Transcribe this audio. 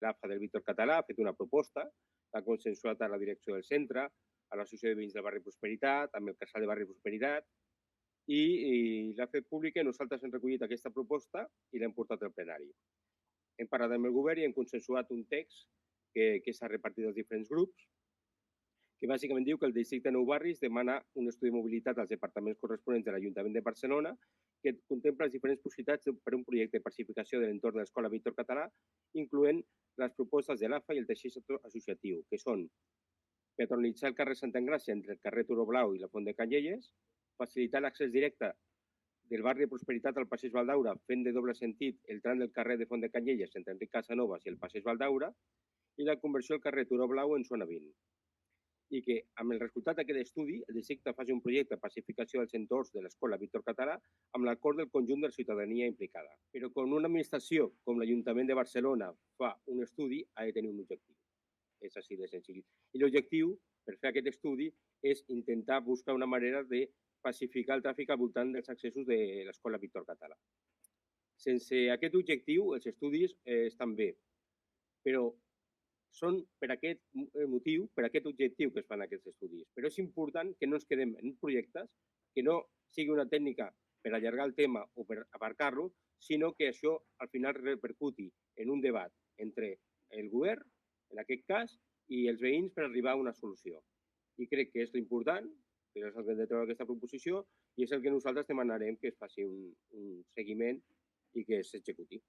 L'AFA del Víctor Català ha fet una proposta, l'ha consensuat a la direcció del centre, a l'Associació de Veïns del Barri Prosperitat, amb el Casal de Barri Prosperitat, i l'ha fet pública i nosaltres hem recollit aquesta proposta i l'hem portat al plenari. Hem parlat amb el govern i hem consensuat un text que s'ha repartit als diferents grups, que bàsicament diu que el districte Nou Barris demana un estudi de mobilitat als departaments corresponents de l'Ajuntament de Barcelona que contempla les diferents possibilitats per a un projecte de pacificació de l'entorn de l'Escola Víctor Català, incloent les propostes de l'AFA i el teixit associatiu, que són peatonalitzar el carrer Santa Engràcia entre el carrer Turó Blau i la Font de Canyelles, facilitar l'accés directe del barri de Prosperitat al Passeig Valdaura, fent de doble sentit el tram del carrer de Font de Canyelles entre Enric Casanovas i el Passeig Valdaura, i la conversió del carrer Turó Blau en zona 20. I que, amb el resultat d'aquest estudi, el districte faci un projecte de pacificació dels entorns de l'Escola Víctor Català amb l'acord del conjunt de la ciutadania implicada. Però quan una administració com l'Ajuntament de Barcelona fa un estudi, ha de tenir un objectiu. És així de senzill. I l'objectiu, per fer aquest estudi, és intentar buscar una manera de pacificar el tràfic al voltant dels accessos de l'Escola Víctor Català. Sense aquest objectiu, els estudis estan bé, però són per aquest motiu, per aquest objectiu que es fan aquests estudis. Però és important que no ens quedem en projectes, que no sigui una tècnica per allargar el tema o per aparcar-lo, sinó que això al final repercuti en un debat entre el govern, en aquest cas, i els veïns per arribar a una solució. I crec que és l'important, que és el que hem de treure aquesta proposició, i és el que nosaltres demanarem que es faci un seguiment i que s'executi.